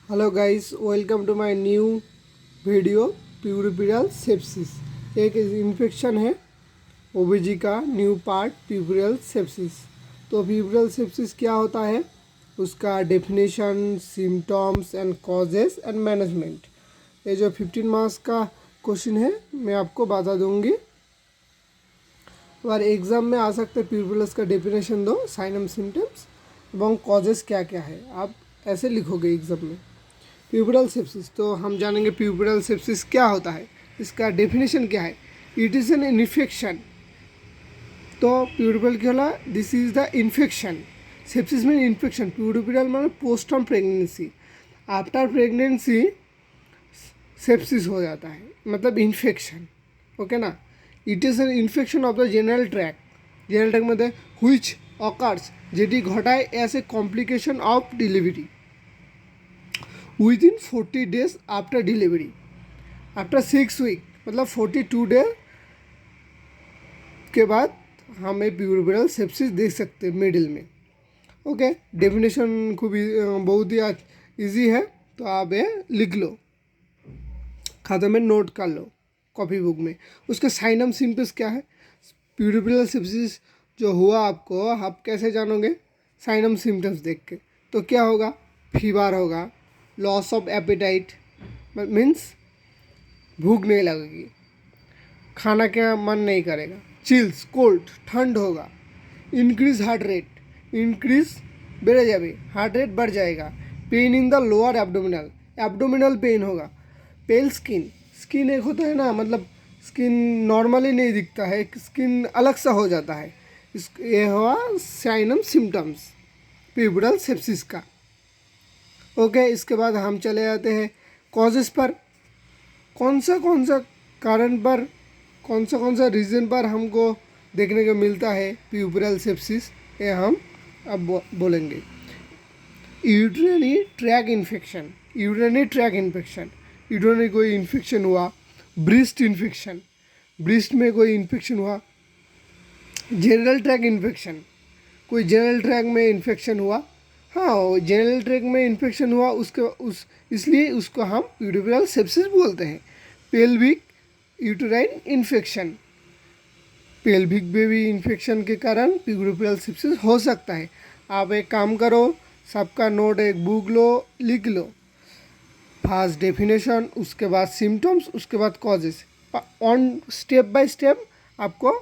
Hello guys, welcome to my new video. Puerperal sepsis एक infection है OBG का new part प्यूरिपिरल sepsis. तो प्यूरिपिरल sepsis क्या होता है, उसका definition, symptoms and causes and management. ये जो 15 मार्क्स का क्वेश्चन है मैं आपको बता दूंगी। और एग्ज़ाम में आ सकते हैं प्यूरिपिरल्स का डेफिनेशन दो, साइन एंड सिम्टम्स एवं कॉजेस क्या क्या है, आप ऐसे लिखोगे एग्ज़ाम में। प्यूबिरल सेप्सिस, तो हम जानेंगे प्यूबिरल सेप्सिस क्या होता है, इसका डेफिनेशन क्या है। It is an infection. तो प्यूबिरल क्या होला, this is the infection. Sepsis में इन्फेक्शन, प्यूबिरल माने post on pregnancy. After pregnancy sepsis हो जाता है, मतलब इन्फेक्शन। ओके ना। It is an infection of the genital tract. Genital tract मध्ये हुईच অকার্স, যেটি ঘটায় as a complication of delivery within 40 days after delivery, after 6 week, मतलब 42 डे के बाद हमें प्यूबिरल सेप्सिस देख सकते हैं मिडिल में। ओके, डेफिनेशन खूब बहुत ही ईजी है, तो आप ये लिख लो, खाते में नोट कर लो, कॉपी बुक में। उसके साइन एंड सिम्टम्स क्या है, प्यूबिरल सेप्सिस जो हुआ आपको, आप कैसे जानोगे, साइन एंड सिम्टम्स देख के। तो क्या होगा, फीवर होगा, लॉस ऑफ एपेटाइट मीन्स भूख नहीं लगेगी, खाना का मन नहीं करेगा, चिल्स कोल्ड ठंड होगा, इंक्रीज हार्ट रेट, इंक्रीज बढ़ जाए, हार्ट रेट बढ़ जाएगा, pain in the lower abdominal, abdominal pain होगा, पेल स्किन, स्किन एक होता है ना, मतलब स्किन नॉर्मली नहीं दिखता है, स्किन अलग सा हो जाता है। ये हुआ साइन एंड सिम्टम्स प्यूबिरल सेप्सिस का। ओके, इसके बाद हम चले जाते हैं कॉजेस पर। कौन सा कारण पर, कौन सा रीज़न पर हमको देखने को मिलता है प्यूबिरल सेप्सिस, ये हम अब बोलेंगे। Urinary track infection, urinary track infection, urinary कोई इन्फेक्शन हुआ, ब्रेस्ट इन्फेक्शन, ब्रेस्ट में कोई इन्फेक्शन हुआ, जनरल ट्रैक इन्फेक्शन, कोई जनरल ट्रैक में इन्फेक्शन हुआ, हाँ जनरल ट्रैक में इन्फेक्शन हुआ इसलिए उसको हम प्यूबिरल सेप्सिस बोलते हैं। पेल्विक यूटेराइन इन्फेक्शन, पेल्विक में भी इन्फेक्शन के कारण प्यूबिरल सेप्सिस हो सकता है। आप एक काम करो, सबका नोट एक बुक लो, लिख लो, फर्स्ट डेफिनेशन, उसके बाद सिम्टम्स, उसके बाद causes, on step by step आपको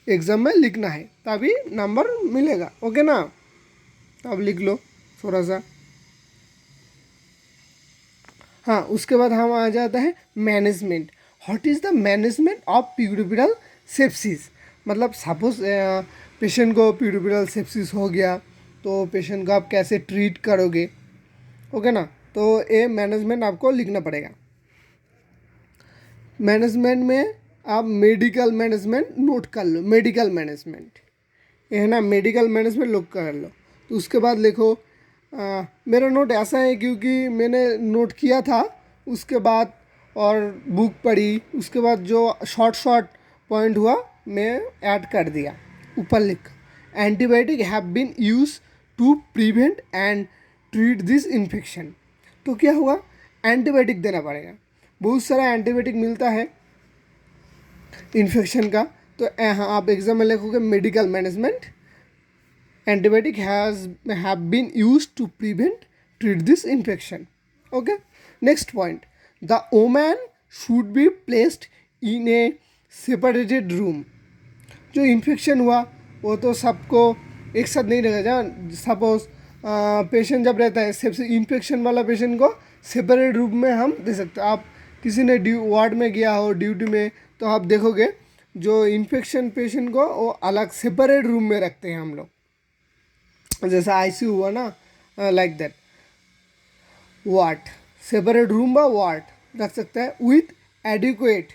एग्ज़ाम में लिखना है, तभी नंबर मिलेगा। ओके ना, तो अब लिख लो थोड़ा सा। हाँ, उसके बाद हम आ जाता है management. What is the management of puerperal sepsis, मतलब सपोज पेशेंट को प्यूबिरल सेप्सिस हो गया, तो पेशेंट को आप कैसे ट्रीट करोगे। ओके ना, तो ये मैनेजमेंट आपको लिखना पड़ेगा। मैनेजमेंट में आप मेडिकल मैनेजमेंट नोट कर लो, मेडिकल मैनेजमेंट ये है ना, मेडिकल मैनेजमेंट लोग कर लो। तो उसके बाद लिखो, मेरा नोट ऐसा है क्योंकि मैंने नोट किया था, उसके बाद और बुक पढ़ी, उसके बाद जो शॉर्ट पॉइंट हुआ मैं ऐड कर दिया। ऊपर लिख, antibiotic have been use to prevent and treat this infection. तो क्या हुआ, एंटीबायोटिक देना पड़ेगा, बहुत सारा एंटीबायोटिक मिलता है इन्फेक्शन का। तो हाँ, आप एग्जाम में लिखोगे medical management, antibiotic have been used to prevent treat this infection. Okay, next point, the woman should be placed in a separated room। जो इन्फेक्शन हुआ वो तो सबको एक साथ नहीं रहेगा। सपोज पेशेंट जब रहता है, सबसे इन्फेक्शन वाला पेशेंट को सेपरेट रूम में हम दे सकते हैं। आप किसी ने वार्ड में गया हो ड्यूटी में, तो आप देखोगे जो इन्फेक्शन पेशेंट को वो अलग सेपरेट रूम में रखते हैं हम लोग, जैसा आईसीयू हुआ ना, like that. Ward, separate room व वार्ड रख सकता है विथ एडिक्वेट,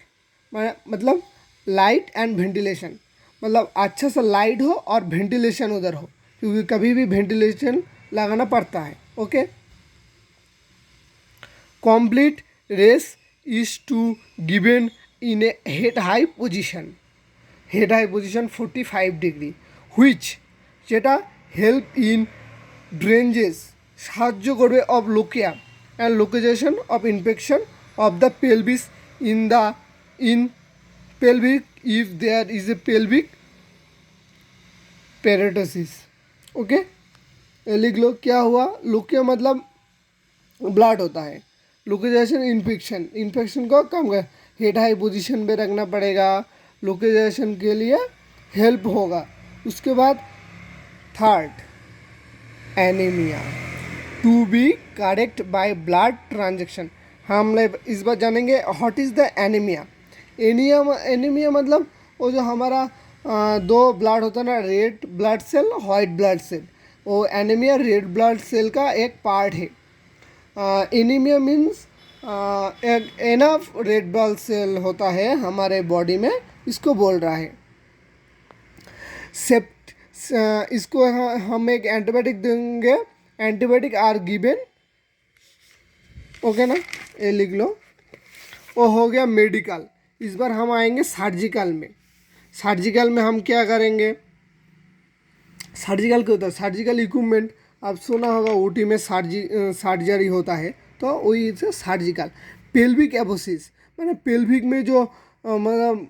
मतलब लाइट एंड वेंटिलेशन, मतलब अच्छा सा लाइट हो और वेंटिलेशन उधर हो, क्योंकि कभी भी वेंटिलेशन लगाना पड़ता है। Okay, complete rest is to given in a head high position, head high position 45 degree, which যেটা হেল্প ইন ড্রেঞ্জেস সাহায্য করবে of lochia, and localization of infection of the pelvis in pelvic if there is a pelvic peritonitis. Okay, लिख लो क्या हुआ। Lochia मतलब blood होता है, लोकेलाइजेशन इन्फेक्शन, इन्फेक्शन को कम कर हेड हाई पोजीशन पे रखना पड़ेगा, लोकेलाइजेशन के लिए हेल्प होगा। उसके बाद third anaemia, to be correct by blood transaction. हम लोग इस बार जानेंगे what is the anaemia. Anaemia मतलब वो जो हमारा दो ब्लड होता है ना, red blood cell, white blood cell, वो एनीमिया रेड ब्लड सेल का एक पार्ट है। Anaemia means enough red blood cell होता है हमारे बॉडी में, इसको बोल रहा है। इसको हम एक एंटीबायोटिक देंगे, एंटीबायोटिक आर गिवन। ओके ना, ये लिख लो। वो हो गया मेडिकल। इस बार हम आएंगे सर्जिकल में। सर्जिकल में हम क्या करेंगे, सर्जिकल क्या होता है, सर्जिकल इक्विपमेंट आप सुना होगा, ओटी में सर्जरी होता है, तो वही से सर्जिकल। पेल्विक एबोसिस मैंने पेल्विक में जो मतलब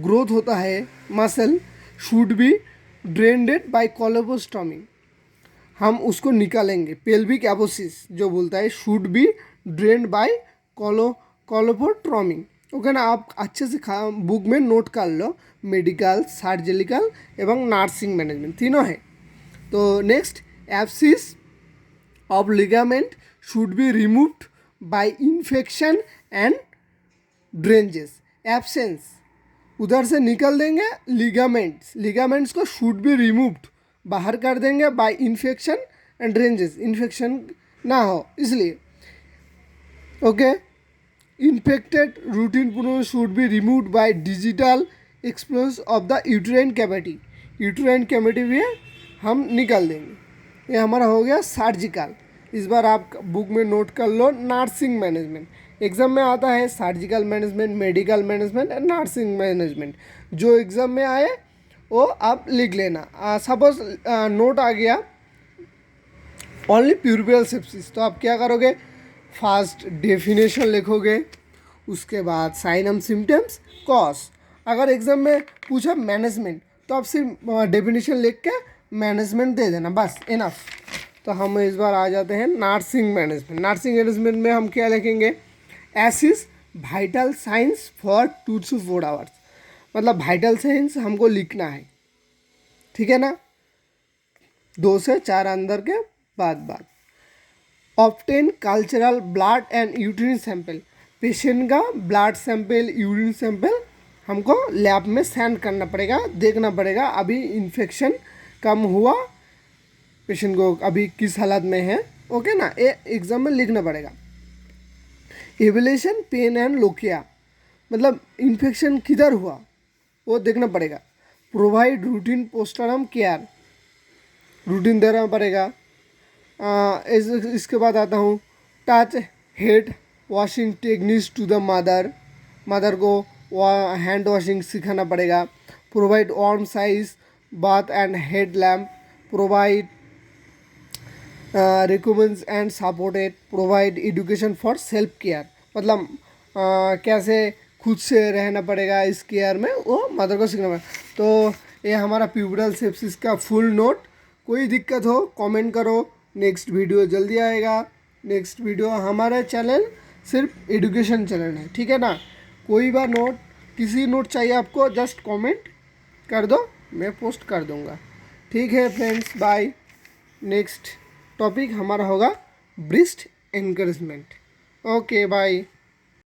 ग्रोथ होता है muscle should be drained by colpotomy, हम उसको निकालेंगे। पेल्विक एबोसिस जो बोलता है should be drained by colpotomy. Okay ना, आप अच्छे से बुक में नोट कर लो, मेडिकल, सर्जिकल एवं नर्सिंग मैनेजमेंट तीनों है। तो next, abscess of ligament should be removed by infection and drainages. Abscess उधर से निकल देंगे, लिगामेंट्स को शुड बी रिमूव्ड, बाहर कर देंगे by infection and drainages, infection ना हो इसलिए। ओके, इन्फेक्टेड रूटीन पुनः should be removed by digital explores of the uterine cavity, uterine cavity भी हम निकाल देंगे। ये हमारा हो गया सर्जिकल। इस बार आप बुक में नोट कर लो, नर्सिंग मैनेजमेंट एग्जाम में आता है, surgical management, medical management and nursing management. जो एग्ज़ाम में आए वो आप लिख लेना। सपोज नोट आ गया ओनली प्यूरबियल सेप्सिस, तो आप क्या करोगे, फर्स्ट डेफिनेशन लिखोगे, उसके बाद साइन एंड सिम्टम्स, कॉज। अगर एग्जाम में पूछा मैनेजमेंट तो आप सिर्फ डेफिनेशन लिख के मैनेजमेंट दे देना, बस इनफ। तो हम इस बार आ जाते हैं नर्सिंग मैनेजमेंट। नर्सिंग मैनेजमेंट में हम क्या लिखेंगे, assess vital signs for 2 to 4 hours, मतलब वाइटल साइंस हमको लिखना है, ठीक है ना, 2 से 4 अंदर के बाद। Obtain cultural blood and urine sample, patient का ब्लड सैंपल, यूरिन सैंपल हमको लैब में सेंड करना पड़ेगा, देखना पड़ेगा अभी इन्फेक्शन कम हुआ, पेशेंट को अभी किस हालत में है। ओके ना, ये एग्जाम में लिखना पड़ेगा। एवल्यूशन पेन एंड लोकिया, मतलब इन्फेक्शन किधर हुआ वो देखना पड़ेगा। Provide routine postmortem care, routine देना पड़ेगा। इसके बाद आता हूँ teach hand washing techniques to the mother को हैंड वॉशिंग सिखाना पड़ेगा। प्रोवाइड वार्म साइज bath and heat lamp, provide recommends and supported, provide education for self care, मतलब कैसे खुद से रहना पड़ेगा इस केयर में, वो मदर को सीखना पड़ेगा। तो ये हमारा प्यूबरल सेप्सिस का फुल नोट। कोई दिक्कत हो कमेंट करो, नेक्स्ट वीडियो जल्दी आएगा। नेक्स्ट वीडियो हमारा चैनल सिर्फ एजुकेशन चैनल है, ठीक है ना। कोई बार नोट, किसी नोट चाहिए आपको, जस्ट कमेंट कर दो, मैं पोस्ट कर दूंगा। ठीक है फ्रेंड्स, बाय। नेक्स्ट टॉपिक हमारा होगा ब्रेस्ट एनकरेजमेंट। Okay bye.